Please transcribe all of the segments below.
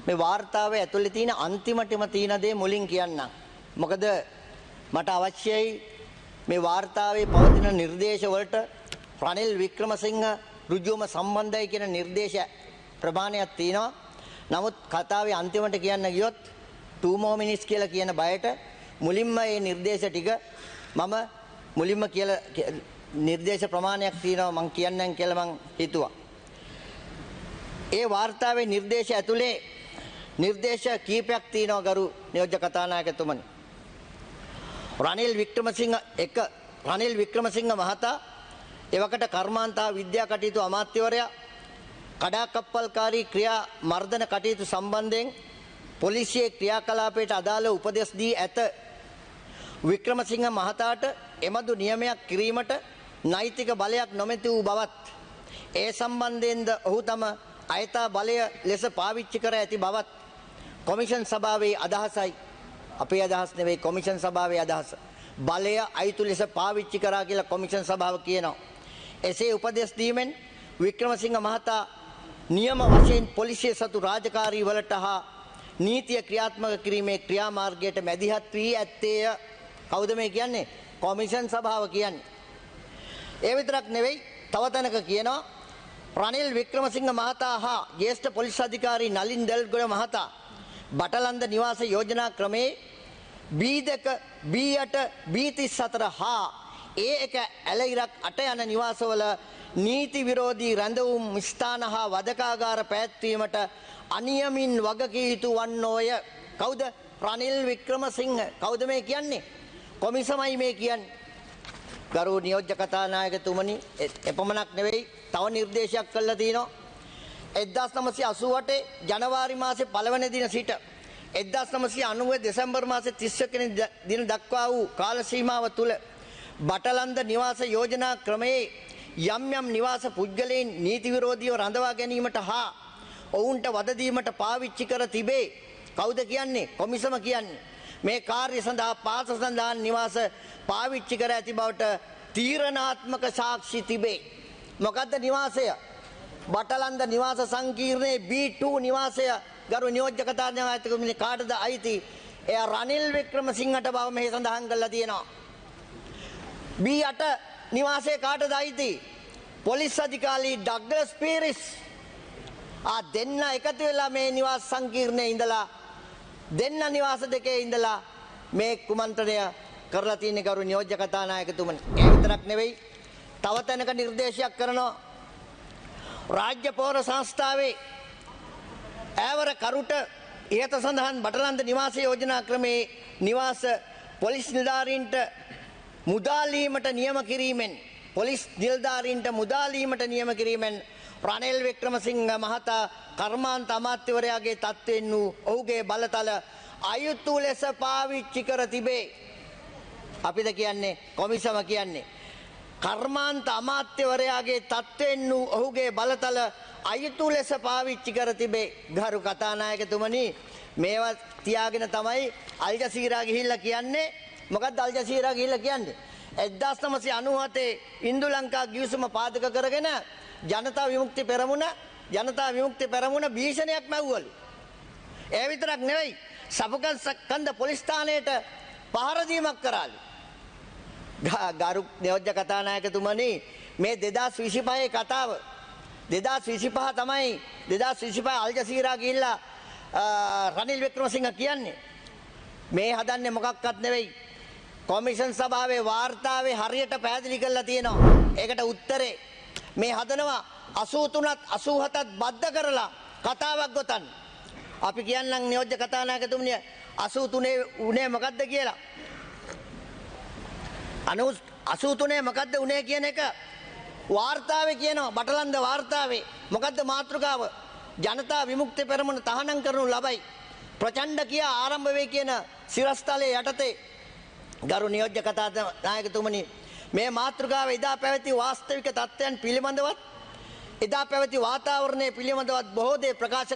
මේ වාර්තාවේ ඇතුලේ තියෙන අන්තිමටම තියෙන දේ මුලින් කියන්නම්. මොකද මට අවශ්‍යයි මේ වාර්තාවේ පවතින නිර්දේශ වලට රනිල් වික්‍රමසිංහ ඍජුවම සම්බන්ධයි කියන නිර්දේශ ප්‍රමාණයක් තියෙනවා. නමුත් කතාවේ අන්තිමට කියන්න ගියොත් 2 more minutes කියලා කියන බයට මුලින්ම මේ නිර්දේශ ටික මම මුලින්ම කියලා නිර්දේශ ප්‍රමාණයක් තියෙනවා මම කියන්නම් කියලා මම හිතුවා. ඒ වාර්තාවේ නිර්දේශ ඇතුලේ නිර්දේශ කීපයක් තියෙනවා ගරු නියෝජ්‍ය කතානායකතුමනි. රනිල් වික්‍රමසිංහ මහතා එවකට කර්මාන්තා විද්‍යා කටයුතු අමාත්‍යවරයා කඩාකප්පල්කාරී ක්‍රියා මර්ධන කටයුතු සම්බන්ධයෙන් පොලිසියේ ක්‍රියාකලාපයට අදාළ උපදෙස් දී ඇත. වික්‍රමසිංහ මහතාට එමදු නියමයක් කිරීමට නෛතික බලයක් නොමැති වූ බවත් ඒ සම්බන්ධයෙන්ද ඔහු තම අයථා බලය ලෙස පාවිච්චි කර ඇති බවත් කොමිෂන් සභාවේ අදහසයි. අපේ අදහස් නෙවෙයි කොමිෂන් සභාවේ අදහස. බලය අයිතු ලෙස පාවිච්චි කරා කියලා කොමිෂන් සභාව කියනවා. එසේ උපදෙස් දීමෙන් වික්‍රමසිංහ මහතා නියම වශයෙන් පොලිසිය සතු රාජකාරී වලට හා නීතිය ක්‍රියාත්මක කිරීමේ ක්‍රියාමාර්ගයට මැදිහත් වී ඇත්තේය. කවුද මේ කියන්නේ? කොමිෂන් සභාව කියන්නේ. ඒ විතරක් නෙවෙයි තව තැනක කියනවා රනිල් වික්‍රමසිංහ මහතා හා ජ්‍යෙෂ්ඨ පොලිස් අධිකාරී නලින් දෙල්ගොඩ මහතා බටලන්ද නිවාස යෝජනා ක්‍රමේ B2 B8 B34 හා A1 ඇලයිරක් 8 යන නිවාසවල නීති විරෝධී රැඳවුම් ස්ථාන හා වදකාගාර පැවැත්වීමට අනියමින් වගකිය යුතු වන්නෝය. කවුද? රනිල් වික්‍රමසිංහ. කවුද මේ කියන්නේ? කොමිසමයි මේ කියන්නේ. ගරු නියෝජ්‍ය කතානායකතුමනි, එපමණක් නෙවෙයි තව නිර්දේශයක් කළා තියෙනවා. 1988 ජනවාරි මාසේ 1 වෙනි දින සිට 1990 දෙසැම්බර් මාසේ 31 වෙනි දින දක්වා වූ කාල සීමාව තුල බටලන්ද නිවාස යෝජනා ක්‍රමයේ යම් නිවාස පුද්ගලයන් නීති විරෝධීව රඳවා ගැනීමට හා ඔවුන්ට වද දීමට පාවිච්චි කර තිබේ. කවුද කියන්නේ? කොමිසම කියන්නේ. මේ කාර්ය සඳහා පාස සඳහන් නිවාස පාවිච්චි කර ඇති බවට තීරණාත්මක සාක්ෂි තිබේ. මොකද්ද නිවාසය? බටලන්ද නිවාස සංකීර්ණයේ B2 නිවාසය. ගරු නියෝජ්‍ය කතානායකතුමනි, කාටද අයිති? එය රනිල් වික්‍රමසිංහට බව මෙහි සඳහන් කරලා තියෙනවා. B8 නිවාසයේ කාටද අයිති? පොලිස් අධිකාරී ඩග්ලස් පීරිස්. දෙන්න එකතු වෙලා මේ නිවාස සංකීර්ණයේ ඉඳලා දෙන්න නිවාස දෙකේ ඉඳලා මේ කුමන්ත්‍රණය කරලා තියෙන ගරු නියෝජ්‍ය කතානායකතුමනි. ඒ විතරක් නෙවෙයි තව තැනක නිර්දේශයක් කරනවා. රාජ්‍ය පෞර සංස්ථාවේ ඈවර කරුට ඉහත සඳහන් බටලන්ද නිවාස යෝජනා ක්‍රමේ නිවාස පොලිස් නිලධාරීන්ට මුදාලීමට නියම කිරීමෙන් රනිල් වික්‍රමසිංහ මහතා කර්මාන්ත අමාත්‍යවරයාගේ තත්ත්වයෙන් වූ ඔහුගේ බලතල අයුතු ලෙස පාවිච්චි කර තිබේ. අපිද කියන්නේ කොමිසම කියන්නේ කර්මාන්ත අමාත්‍යවරයාගේ තත්ත්වයෙන් වූ ඔහුගේ බලතල අයුතු ලෙස පාවිච්චි කර තිබේ. ගරු කතානායකතුමනි, මේවා තියාගෙන තමයි අල් ජසීරා ගිහිල්ලා කියන්නේ. මොකක්ද අල් ජසීරා ගිහිල්ලා කියන්නේ? 1997 ඉන්දු ලංකා ගිවිසුම පාදක කරගෙන ජනතා විමුක්ති පෙරමුණ භීෂණයක් මැව්වලු. ඒ විතරක් නෙවෙයි සපුකන්ද පොලිස් ස්ථානයට පහර දීමක් කරාලු. ගරු නියෝජ්‍ය කතානායකතුමනි, මේ 2025 කතාව 2025 තමයි 2025 අල් ජසීරා ගිහිල්ලා රනිල් වික්‍රමසිංහ කියන්නේ. මේ හදන්නේ මොකක්වත් නෙවෙයි. කොමිෂන් සභාවේ වාර්තාවේ හරියට පැහැදිලි කරලා තියෙනවා. ඒකට උත්තරේ මේ හදනවා 83ත් 87ත් බද්ධ කරලා කතාවක් ගොතන්න. අපි කියන්නම් නියෝජ්‍ය කතානායකතුමනි 83 උනේ මොකද්ද කියලා. 83 මොකද්ද උනේ කියන එක වාර්තාවේ කියනවා. බටලන්ද වාර්තාවේ මොකද්ද මාතෘකාව? ජනතා විමුක්ති පෙරමුණ තහනම් කරනු ලබයි. ප්‍රචණ්ඩ කියා ආරම්භ වේ කියන සිරස්තලයේ යටතේ ගරු නියෝජ්‍ය කතානායකතුමනි, මේ මාතෘකාව එදා පැවති වාස්තවික තත්ත්වයන් පිළිබඳවත් එදා පැවති වාතාවරණය පිළිබඳවත් බොහෝ දේ ප්‍රකාශ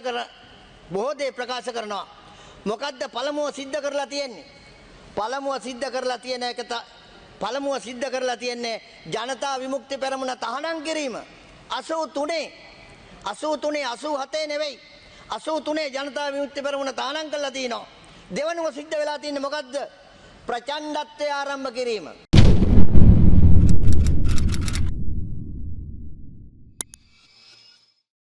කරනවා. මොකද්ද පළමුව සිද්ධ කරලා තියෙන්නේ? පළමුව සිද්ධ කරලා තියෙන්නේ ජනතා විමුක්ති පෙරමුණ තහනම් කිරීම. 83 87 නෙවෙයි 83 ජනතා විමුක්ති පෙරමුණ තානම් කළා තිනවා. දෙවනුව සිද්ධ වෙලා තියෙන්නේ මොකද්ද? ප්‍රචණ්ඩත්වය ආරම්භ කිරීම.